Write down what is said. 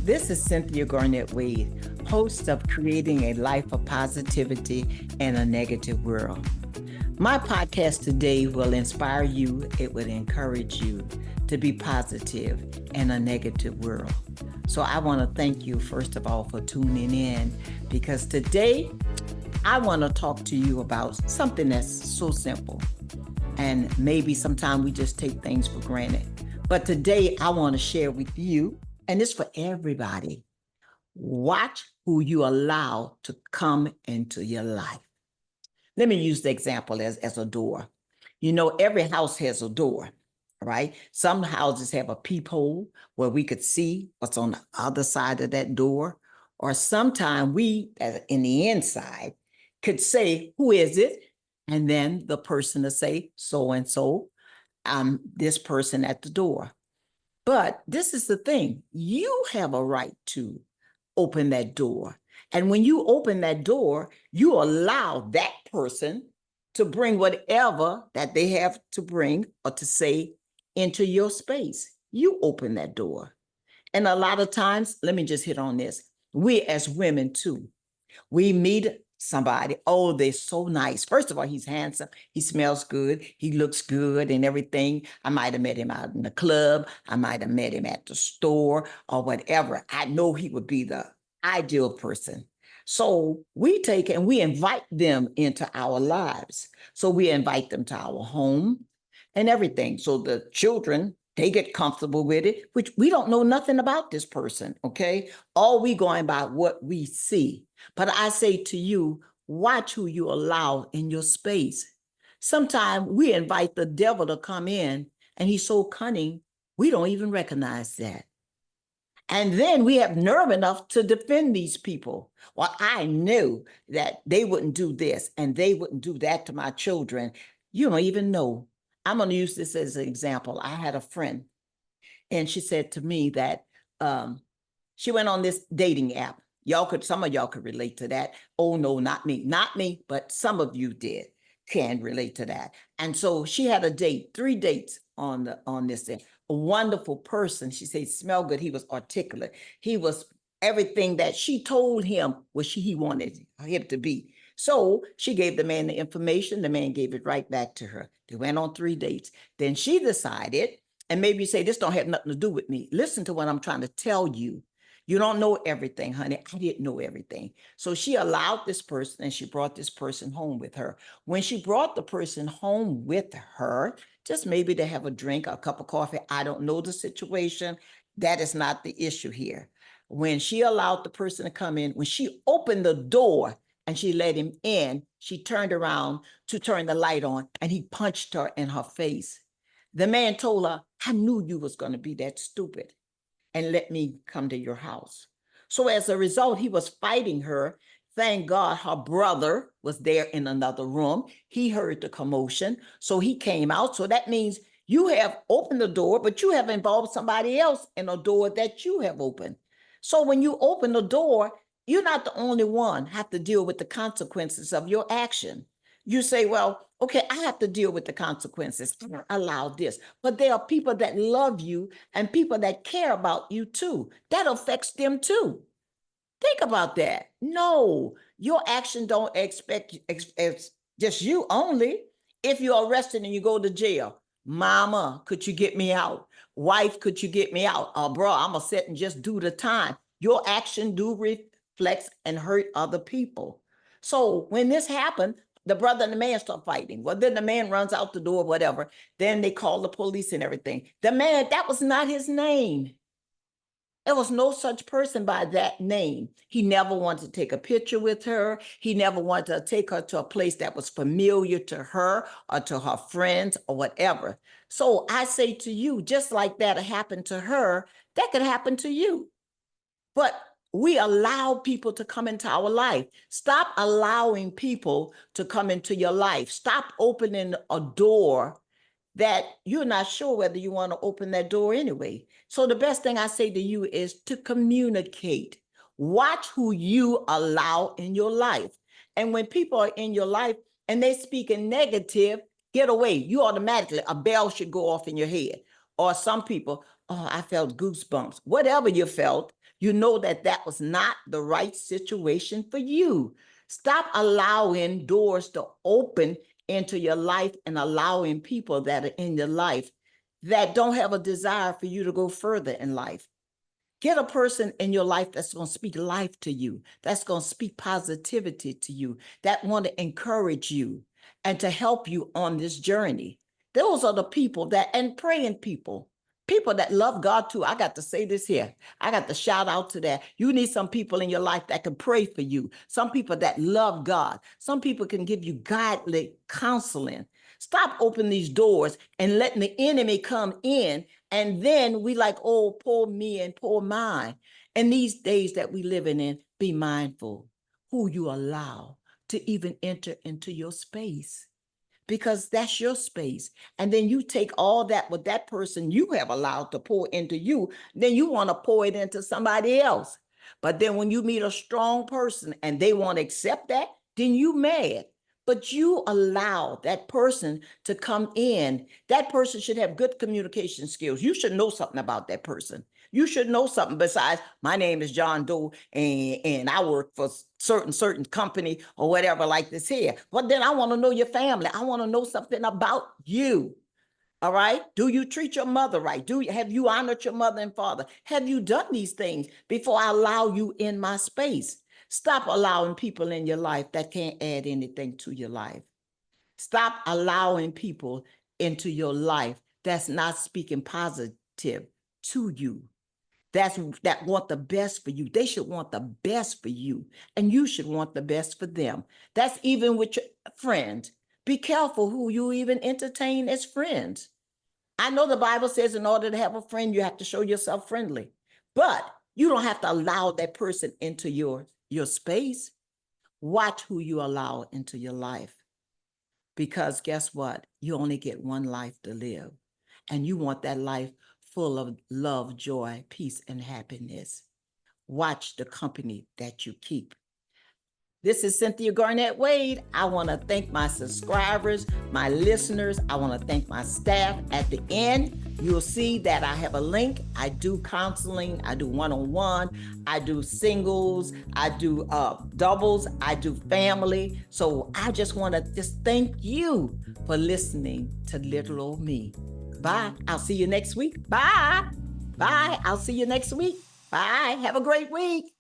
This is Cynthia Garnett Wade, host of Creating a Life of Positivity in a Negative World. My podcast today will inspire you, it will encourage you to be positive in a negative world. So I want to thank you, first of all, for tuning in, because today I want to talk to you about something that's so simple. And maybe sometimes we just take things for granted. But today I want to share with you, and it's for everybody. Watch who you allow to come into your life. Let me use the example as a door. You know, every house has a door, right? Some houses have a peephole where we could see what's on the other side of that door. Or sometimes we, in the inside, could say, who is it? And then the person to say, so-and-so, this person at the door. But this is the thing, you have a right to open that door. And when you open that door, you allow that person to bring whatever that they have to bring or to say into your space. You open that door. And a lot of times, let me just hit on this. We as women too, we meet somebody, oh, they're so nice. First of all, he's handsome. He smells good. He looks good and everything. I might have met him out in the club. I might have met him at the store or whatever. I know he would be the ideal person. So we take and we invite them into our lives. So we invite them to our home and everything. So the children, they get comfortable with it, which we don't know nothing about this person, okay? All we going by what we see. But I say to you, watch who you allow in your space. Sometimes we invite the devil to come in and he's so cunning, we don't even recognize that. And then we have nerve enough to defend these people. Well, I knew that they wouldn't do this and they wouldn't do that to my children. You don't even know. I'm going to use this as an example. I had a friend and she said to me that she went on this dating app. Some of y'all could relate to that. Oh, no, not me, but some of you can relate to that. And so she had a date, 3 dates on this thing. A wonderful person. She said, smell good. He was articulate. He was everything that she told him he wanted him to be. So she gave the man the information. The man gave it right back to her. They went on 3 dates. Then she decided, and maybe you say, this don't have nothing to do with me. Listen to what I'm trying to tell you. You don't know everything, honey. I didn't know everything. So she allowed this person and she brought this person home with her. When she brought the person home with her, just maybe to have a drink, a cup of coffee, I don't know the situation. That is not the issue here. When she allowed the person to come in, when she opened the door and she let him in, she turned around to turn the light on and he punched her in her face. The man told her, I knew you was going to be that stupid and let me come to your house. So as a result, he was fighting her. Thank God her brother was there in another room. He heard the commotion, so he came out. So that means you have opened the door, but you have involved somebody else in a door that you have opened. So when you open the door, you're not the only one have to deal with the consequences of your action. You say, well, okay, I have to deal with the consequences. I don't allow this. But there are people that love you and people that care about you too. That affects them too. Think about that. No, your action don't expect just you only. If you're arrested and you go to jail, mama, could you get me out? Wife, could you get me out? Oh, bro, I'm going to sit and just do the time. Your action do reflect and hurt other people. So when this happened, the brother and the man start fighting. Well, then the man runs out the door, whatever. Then they call the police and everything. The man, that was not his name. There was no such person by that name. He never wanted to take a picture with her. He never wanted to take her to a place that was familiar to her or to her friends or whatever. So I say to you, just like that happened to her, that could happen to you. But we allow people to come into our life. Stop allowing people to come into your life. Stop opening a door that you're not sure whether you want to open that door anyway. So the best thing I say to you is to communicate. Watch who you allow in your life. And when people are in your life and they speak in negative, get away. You automatically, a bell should go off in your head. Or some people, oh, I felt goosebumps. Whatever you felt, You know that that was not the right situation for you. Stop allowing doors to open into your life and allowing people that are in your life that don't have a desire for you to go further in life. Get a person in your life that's going to speak life to you, that's going to speak positivity to you, that want to encourage you and to help you on this journey. Those are the people that, and praying people that love God too. I got to say this here. I got to shout out to that. You need some people in your life that can pray for you. Some people that love God. Some people can give you godly counseling. Stop opening these doors and letting the enemy come in. And then we like, oh, poor me and poor mine. And these days that we living in, be mindful who you allow to even enter into your space, because that's your space. And then you take all that what that person you have allowed to pour into you, then you want to pour it into somebody else. But then when you meet a strong person and they want to accept that, then you mad. But you allow that person to come in. That person should have good communication skills. You should know something about that person. You should know something besides, my name is John Doe and I work for certain company or whatever like this here. But then I want to know your family. I want to know something about you. All right. Do you treat your mother right? Have you honored your mother and father? Have you done these things before I allow you in my space? Stop allowing people in your life that can't add anything to your life. Stop allowing people into your life that's not speaking positive to you. That want the best for you. They should want the best for you, and you should want the best for them. That's even with your friends. Be careful who you even entertain as friends. I know the Bible says in order to have a friend, you have to show yourself friendly, but you don't have to allow that person into your space. Watch who you allow into your life, because guess what? You only get one life to live, and you want that life full of love, joy, peace, and happiness. Watch the company that you keep. This is Cynthia Garnett Wade. I want to thank my subscribers, my listeners. I want to thank my staff. At the end, you'll see that I have a link. I do counseling. I do one-on-one. I do singles. I do doubles. I do family. So I just want to thank you for listening to little old me. Bye. I'll see you next week. Bye. Bye. I'll see you next week. Bye. Have a great week.